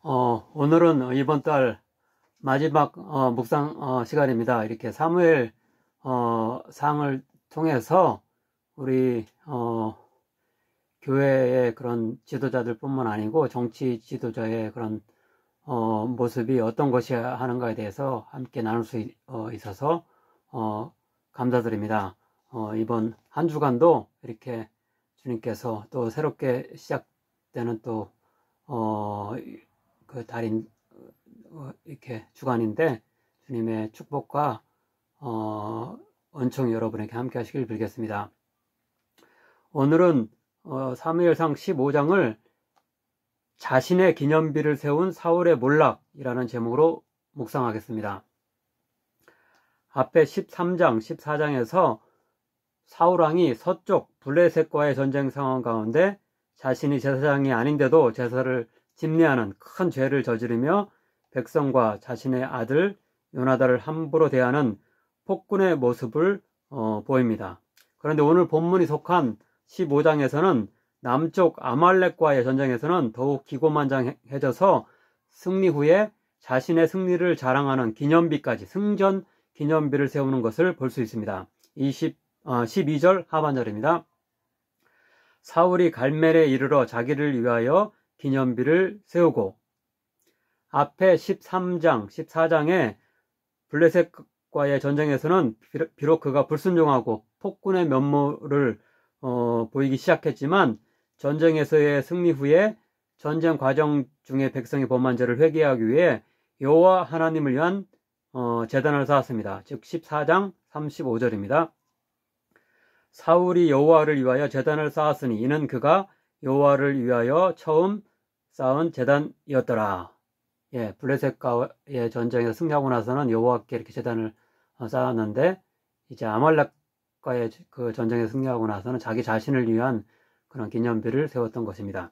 오늘은 이번 달 마지막 묵상 시간입니다. 이렇게 사무엘 상을 통해서 우리 교회의 그런 지도자들 뿐만 아니고 정치 지도자의 그런 모습이 어떤 것이어야 하는가에 대해서 함께 나눌 수 있어서 감사드립니다. 이번 한 주간도 이렇게 주님께서 또 새롭게 시작되는 또 그 달인 이렇게 주간인데 주님의 축복과 은총이 여러분에게 함께 하시길 빌겠습니다. 오늘은 사무엘상 15장을 자신의 기념비를 세운 사울의 몰락이라는 제목으로 묵상하겠습니다. 앞에 13장, 14장에서 사울왕이 서쪽 블레셋과의 전쟁 상황 가운데 자신이 제사장이 아닌데도 제사를 집례하는 큰 죄를 저지르며 백성과 자신의 아들 요나단을 함부로 대하는 폭군의 모습을 보입니다. 그런데 오늘 본문이 속한 15장에서는 남쪽 아말렉과의 전쟁에서는 더욱 기고만장해져서 승리 후에 자신의 승리를 자랑하는 기념비까지 승전 기념비를 세우는 것을 볼 수 있습니다. 12절 하반절입니다. 사울이 갈멜에 이르러 자기를 위하여 기념비를 세우고, 앞에 13장, 14장에 블레셋과의 전쟁에서는 비록 그가 불순종하고 폭군의 면모를 보이기 시작했지만 전쟁에서의 승리 후에 전쟁 과정 중에 백성이 범한 죄를 회개하기 위해 여호와 하나님을 위한 제단을 쌓았습니다. 즉 14장 35절입니다. 사울이 여호와를 위하여 제단을 쌓았으니 이는 그가 여호와를 위하여 처음 쌓은 제단이었더라. 예, 블레셋과의 전쟁에서 승리하고 나서는 여호와께 이렇게 제단을 쌓았는데 이제 아말렉과의 그 전쟁에 승리하고 나서는 자기 자신을 위한 그런 기념비를 세웠던 것입니다.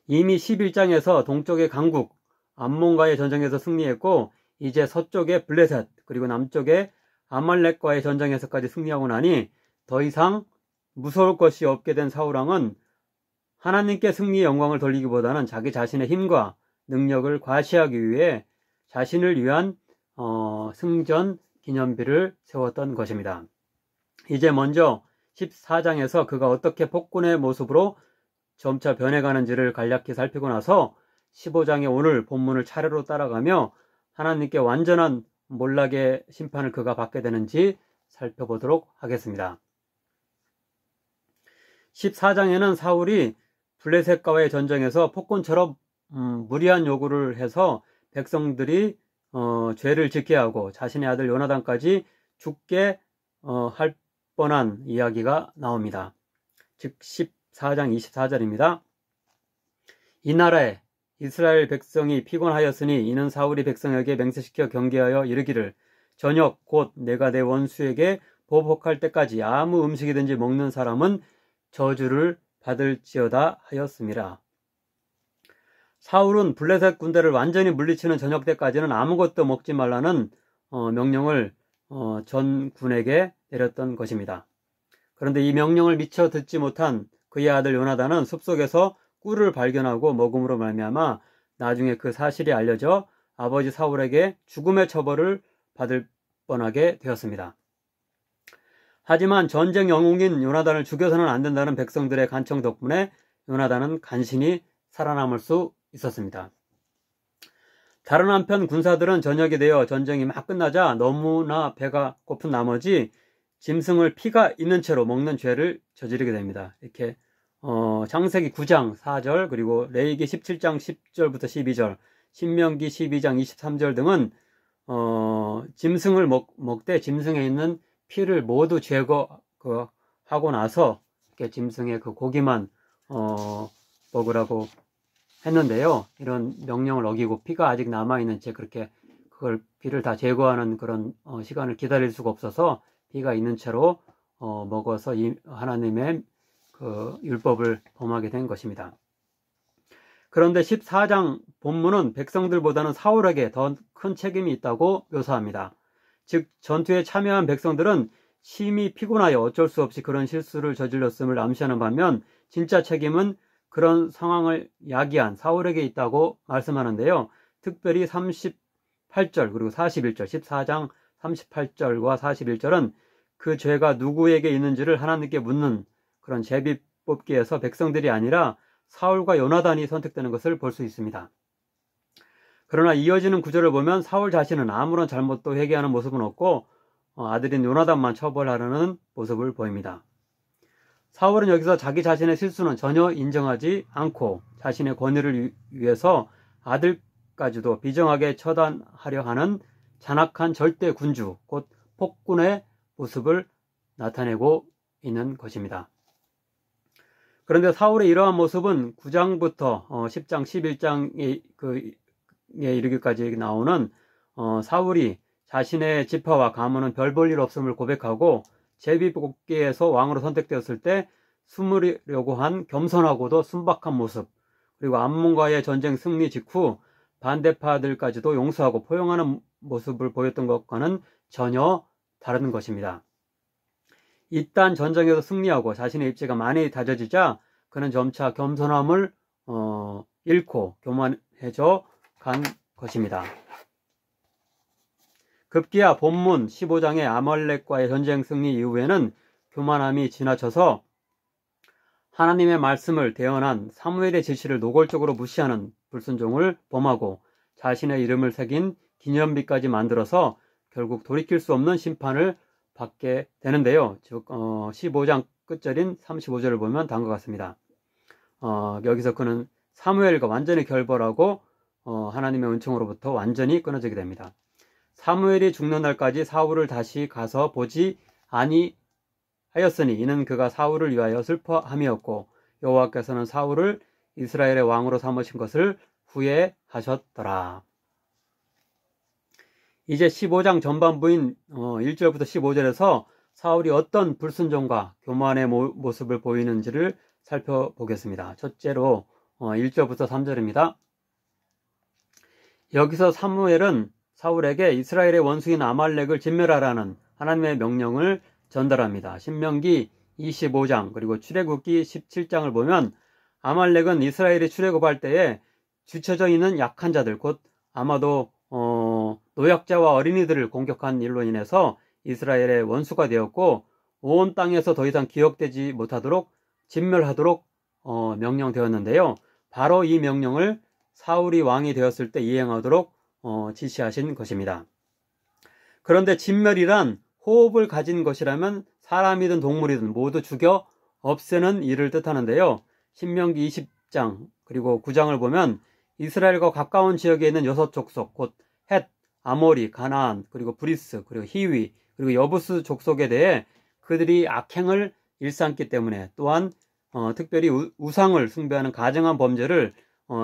이미 11장에서 동쪽의 강국 암몬과의 전쟁에서 승리했고 이제 서쪽의 블레셋 그리고 남쪽의 아말렉과의 전쟁에서까지 승리하고 나니 더 이상 무서울 것이 없게 된 사울왕은 하나님께 승리의 영광을 돌리기보다는 자기 자신의 힘과 능력을 과시하기 위해 자신을 위한 승전 기념비를 세웠던 것입니다. 이제 먼저 14장에서 그가 어떻게 폭군의 모습으로 점차 변해가는지를 간략히 살피고 나서 15장의 오늘 본문을 차례로 따라가며 하나님께 완전한 몰락의 심판을 그가 받게 되는지 살펴보도록 하겠습니다. 14장에는 사울이 블레셋과의 전쟁에서 폭군처럼 무리한 요구를 해서 백성들이 죄를 짓게 하고 자신의 아들 요나단까지 죽게 할 뻔한 이야기가 나옵니다. 즉 14장 24절입니다. 이 나라에 이스라엘 백성이 피곤하였으니 이는 사울이 백성에게 맹세시켜 경계하여 이르기를 저녁 곧 내가 내 원수에게 보복할 때까지 아무 음식이든지 먹는 사람은 저주를 받을지어다 하였습니다. 사울은 블레셋 군대를 완전히 물리치는 저녁 때까지는 아무것도 먹지 말라는 명령을 전 군에게 내렸던 것입니다. 그런데 이 명령을 미처 듣지 못한 그의 아들 요나단은 숲속에서 꿀을 발견하고 먹음으로 말미암아 나중에 그 사실이 알려져 아버지 사울에게 죽음의 처벌을 받을 뻔하게 되었습니다. 하지만 전쟁 영웅인 요나단을 죽여서는 안 된다는 백성들의 간청 덕분에 요나단은 간신히 살아남을 수 있었습니다. 다른 한편 군사들은 저녁이 되어 전쟁이 막 끝나자 너무나 배가 고픈 나머지 짐승을 피가 있는 채로 먹는 죄를 저지르게 됩니다. 이렇게 창세기 9장 4절 그리고 레위기 17장 10절부터 12절 신명기 12장 23절 등은 짐승을 먹되 짐승에 있는 피를 모두 제거하고 나서 이렇게 짐승의 그 고기만 먹으라고 했는데요. 이런 명령을 어기고 피가 아직 남아있는 채 그렇게 그걸 피를 다 제거하는 그런 시간을 기다릴 수가 없어서 피가 있는 채로 먹어서 이 하나님의 그 율법을 범하게 된 것입니다. 그런데 14장 본문은 백성들보다는 사울에게 더 큰 책임이 있다고 묘사합니다. 즉 전투에 참여한 백성들은 심히 피곤하여 어쩔 수 없이 그런 실수를 저질렀음을 암시하는 반면 진짜 책임은 그런 상황을 야기한 사울에게 있다고 말씀하는데요. 특별히 38절 그리고 41절 14장 38절과 41절은 그 죄가 누구에게 있는지를 하나님께 묻는 그런 제비뽑기에서 백성들이 아니라 사울과 요나단이 선택되는 것을 볼 수 있습니다. 그러나 이어지는 구절을 보면 사울 자신은 아무런 잘못도 회개하는 모습은 없고 아들인 요나단만 처벌하려는 모습을 보입니다. 사울은 여기서 자기 자신의 실수는 전혀 인정하지 않고 자신의 권위를 위해서 아들까지도 비정하게 처단하려 하는 잔악한 절대 군주, 곧 폭군의 모습을 나타내고 있는 것입니다. 그런데 사울의 이러한 모습은 9장부터 10장, 11장에 이르기까지 나오는 사울이 자신의 지파와 가문은 별 볼 일 없음을 고백하고 제비뽑기에서 왕으로 선택되었을 때 숨으려고 한 겸손하고도 순박한 모습, 그리고 암몬과의 전쟁 승리 직후 반대파들까지도 용서하고 포용하는 모습을 보였던 것과는 전혀 다른 것입니다. 이딴 전쟁에서 승리하고 자신의 입지가 많이 다져지자 그는 점차 겸손함을 잃고 교만해져 간 것입니다. 급기야 본문 15장의 아말렉과의 전쟁 승리 이후에는 교만함이 지나쳐서 하나님의 말씀을 대언한 사무엘의 지시를 노골적으로 무시하는 불순종을 범하고 자신의 이름을 새긴 기념비까지 만들어서 결국 돌이킬 수 없는 심판을 받게 되는데요. 즉 15장 끝절인 35절을 보면 다음과 같습니다. 여기서 그는 사무엘과 완전히 결별하고 하나님의 은총으로부터 완전히 끊어지게 됩니다. 사무엘이 죽는 날까지 사울을 다시 가서 보지 아니하였으니 이는 그가 사울을 위하여 슬퍼함이었고 여호와께서는 사울을 이스라엘의 왕으로 삼으신 것을 후회하셨더라. 이제 15장 전반부인 1절부터 15절에서 사울이 어떤 불순종과 교만의 모습을 보이는지를 살펴보겠습니다. 첫째로 1절부터 3절입니다. 여기서 사무엘은 사울에게 이스라엘의 원수인 아말렉을 진멸하라는 하나님의 명령을 전달합니다. 신명기 25장 그리고 출애굽기 17장을 보면 아말렉은 이스라엘이 출애굽할 때에 뒤처져 있는 약한 자들, 곧 아마도 노약자와 어린이들을 공격한 일로 인해서 이스라엘의 원수가 되었고 온 땅에서 더 이상 기억되지 못하도록 진멸하도록 명령되었는데요. 바로 이 명령을 사울이 왕이 되었을 때 이행하도록 지시하신 것입니다. 그런데 진멸이란 호흡을 가진 것이라면 사람이든 동물이든 모두 죽여 없애는 일을 뜻하는데요. 신명기 20장 그리고 9장을 보면 이스라엘과 가까운 지역에 있는 6족속 곧 헷, 아모리, 가나안, 그리고 브리스, 그리고 히위, 그리고 여부스 족속에 대해 그들이 악행을 일삼기 때문에 또한 특별히 우상을 숭배하는 가증한 범죄를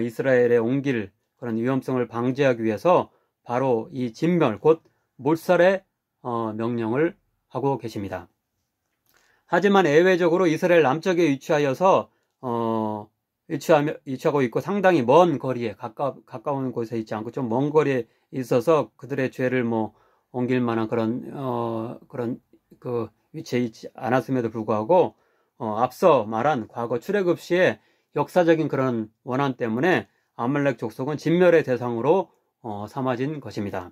이스라엘에 옮길 그런 위험성을 방지하기 위해서 바로 이 진멸 곧 몰살의 명령을 하고 계십니다. 하지만 예외적으로 이스라엘 남쪽에 위치하고 있고 상당히 먼 거리에 가까운 곳에 있지 않고 좀 먼 거리에 있어서 그들의 죄를 옮길 만한 그런 위치에 있지 않았음에도 불구하고 앞서 말한 과거 출애굽 시에 역사적인 그런 원한 때문에 아말렉 족속은 진멸의 대상으로 삼아진 것입니다.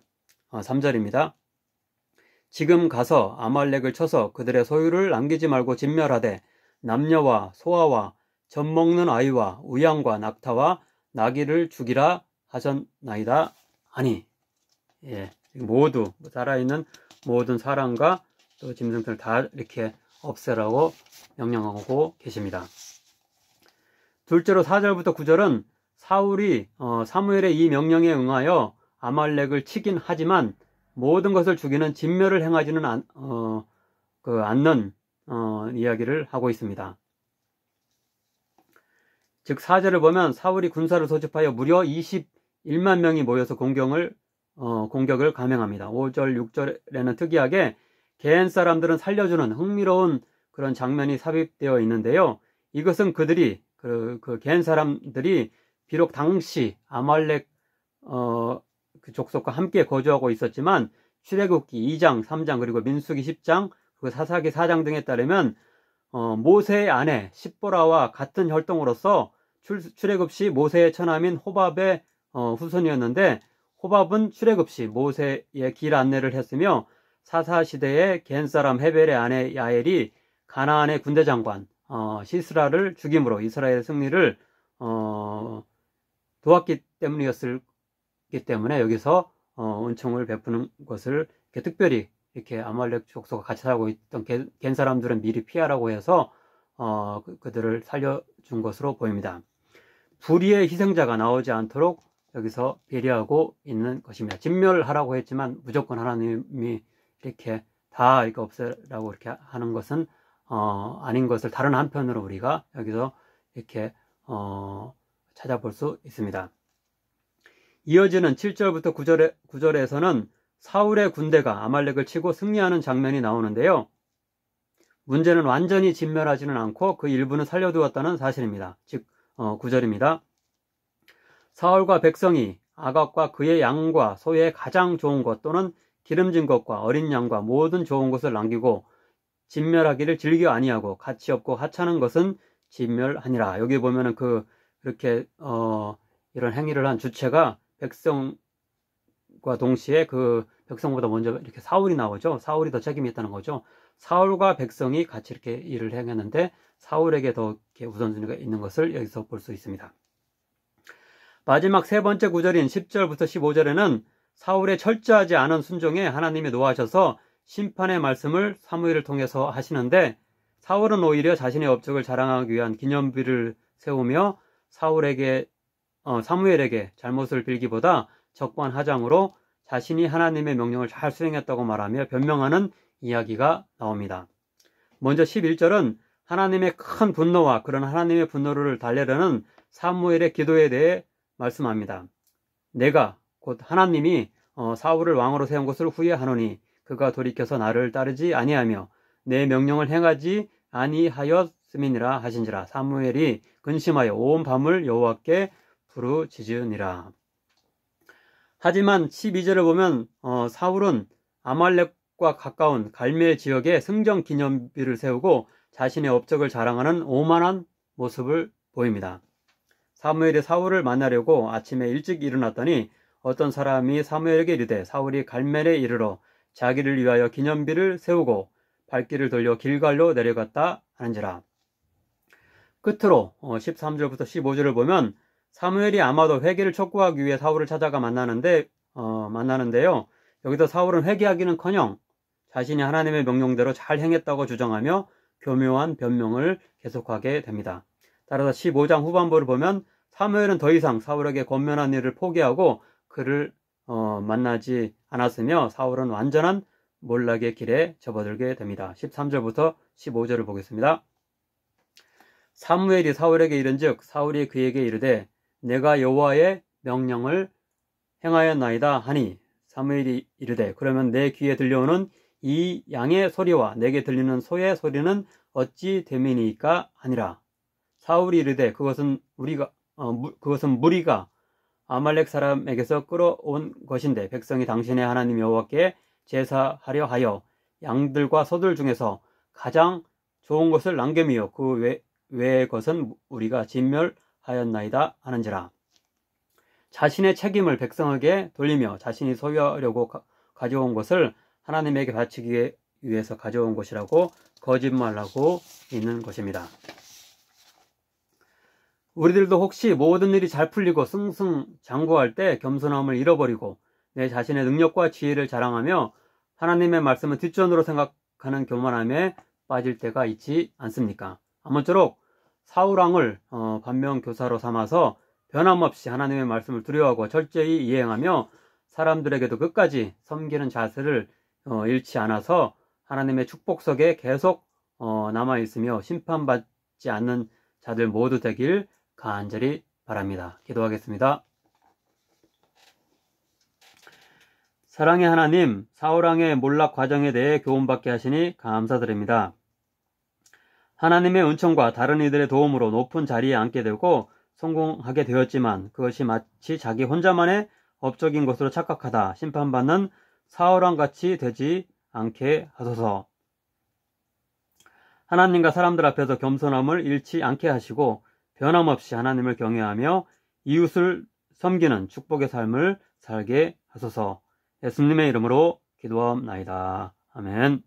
3절입니다. 지금 가서 아말렉을 쳐서 그들의 소유를 남기지 말고 진멸하되 남녀와 소아와 젖먹는 아이와 우양과 낙타와 나귀를 죽이라 하셨나이다 하니, 모두 살아있는 모든 사람과 또 짐승들 다 이렇게 없애라고 명령하고 계십니다. 둘째로 4절부터 9절은 사울이 사무엘의 이 명령에 응하여 아말렉을 치긴 하지만 모든 것을 죽이는 진멸을 행하지는 않는 이야기를 하고 있습니다. 즉 4절을 보면 사울이 군사를 소집하여 무려 21만 명이 모여서 공격을 감행합니다. 5절, 6절에는 특이하게 게헨 사람들은 살려주는 흥미로운 그런 장면이 삽입되어 있는데요. 이것은 그들이 그 게헨 사람들이 비록 당시 아말렉 그 족속과 함께 거주하고 있었지만 출애굽기 2장, 3장 그리고 민수기 10장 그리고 사사기 4장 등에 따르면 모세의 아내 십보라와 같은 혈통으로서 출애굽시 모세의 처남인 호밥의 후손이었는데, 호밥은 출애굽시 모세의 길 안내를 했으며 사사시대에 겐사람 헤벨의 아내 야엘이 가나안의 군대 장관 시스라를 죽임으로 이스라엘의 승리를 도왔기 때문이었기 때문에 여기서 은총을 베푸는 것을 이렇게 특별히 이렇게 아말렉 족속과 같이 살고 있던 겐 사람들은 미리 피하라고 해서 그들을 살려준 것으로 보입니다. 불의의 희생자가 나오지 않도록 여기서 배려하고 있는 것입니다. 진멸하라고 했지만 무조건 하나님이 이렇게 다 이거 없애라고 이렇게 하는 것은 아닌 것을 다른 한편으로 우리가 여기서 이렇게 찾아볼 수 있습니다. 이어지는 7절부터 9절에서는 사울의 군대가 아말렉을 치고 승리하는 장면이 나오는데요. 문제는 완전히 진멸하지는 않고 그 일부는 살려두었다는 사실입니다. 즉 9절입니다. 사울과 백성이 아각과 그의 양과 소의 가장 좋은 것 또는 기름진 것과 어린 양과 모든 좋은 것을 남기고 진멸하기를 즐겨 아니하고 가치 없고 하찮은 것은 진멸하니라. 여기 보면은 그렇게 이런 행위를 한 주체가 백성과 동시에 그 백성보다 먼저 이렇게 사울이 나오죠. 사울이 더 책임이 있다는 거죠. 사울과 백성이 같이 이렇게 일을 행했는데 사울에게 더 이렇게 우선순위가 있는 것을 여기서 볼 수 있습니다. 마지막 세 번째 구절인 10절부터 15절에는 사울의 철저하지 않은 순종에 하나님이 노하셔서 심판의 말씀을 사무엘을 통해서 하시는데, 사울은 오히려 자신의 업적을 자랑하기 위한 기념비를 세우며 사무엘에게 잘못을 빌기보다 적반하장으로 자신이 하나님의 명령을 잘 수행했다고 말하며 변명하는 이야기가 나옵니다. 먼저 11절은 하나님의 큰 분노와 그런 하나님의 분노를 달래려는 사무엘의 기도에 대해 말씀합니다. 내가 곧 하나님이 사울을 왕으로 세운 것을 후회하노니 그가 돌이켜서 나를 따르지 아니하며 내 명령을 행하지 아니하였음이니라 하신지라. 사무엘이 근심하여 온 밤을 여호와께 부르짖으니라. 하지만 12절을 보면 사울은 아말렉과 가까운 갈멜 지역에 승정 기념비를 세우고 자신의 업적을 자랑하는 오만한 모습을 보입니다. 사무엘이 사울을 만나려고 아침에 일찍 일어났더니 어떤 사람이 사무엘에게 이르되 사울이 갈멜에 이르러 자기를 위하여 기념비를 세우고 발길을 돌려 길갈로 내려갔다 하는지라. 끝으로 13절부터 15절을 보면 사무엘이 아마도 회개를 촉구하기 위해 사울을 찾아가 만나는데요. 여기서 사울은 회개하기는커녕 자신이 하나님의 명령대로 잘 행했다고 주장하며 교묘한 변명을 계속하게 됩니다. 따라서 15장 후반부를 보면 사무엘은 더 이상 사울에게 권면한 일을 포기하고 그를 만나지 않았으며 사울은 완전한 몰락의 길에 접어들게 됩니다. 13절부터 15절을 보겠습니다. 사무엘이 사울에게 이른즉 사울이 그에게 이르되 내가 여호와의 명령을 행하였나이다 하니 사무엘이 이르되 그러면 내 귀에 들려오는 이 양의 소리와 내게 들리는 소의 소리는 어찌 됨이니까 하니라. 사울이 이르되 그것은 무리가 아말렉 사람에게서 끌어온 것인데 백성이 당신의 하나님 여호와께 제사하려 하여 양들과 소들 중에서 가장 좋은 것을 남김이요 그 외의 것은 우리가 진멸하였나이다 하는지라. 자신의 책임을 백성에게 돌리며 자신이 소유하려고 가져온 것을 하나님에게 바치기 위해서 가져온 것이라고 거짓말하고 있는 것입니다. 우리들도 혹시 모든 일이 잘 풀리고 승승장구할 때 겸손함을 잃어버리고 내 자신의 능력과 지혜를 자랑하며 하나님의 말씀을 뒷전으로 생각하는 교만함에 빠질 때가 있지 않습니까? 아무쪼록 사울왕을 반면교사로 삼아서 변함없이 하나님의 말씀을 두려워하고 철저히 이행하며 사람들에게도 끝까지 섬기는 자세를 잃지 않아서 하나님의 축복석에 계속 남아있으며 심판받지 않는 자들 모두 되길 간절히 바랍니다. 기도하겠습니다. 사랑의 하나님, 사울왕의 몰락 과정에 대해 교훈받게 하시니 감사드립니다. 하나님의 은총과 다른 이들의 도움으로 높은 자리에 앉게 되고 성공하게 되었지만 그것이 마치 자기 혼자만의 업적인 것으로 착각하다 심판받는 사울왕같이 되지 않게 하소서. 하나님과 사람들 앞에서 겸손함을 잃지 않게 하시고 변함없이 하나님을 경외하며 이웃을 섬기는 축복의 삶을 살게 하소서. 예수님의 이름으로 기도하옵나이다. 아멘.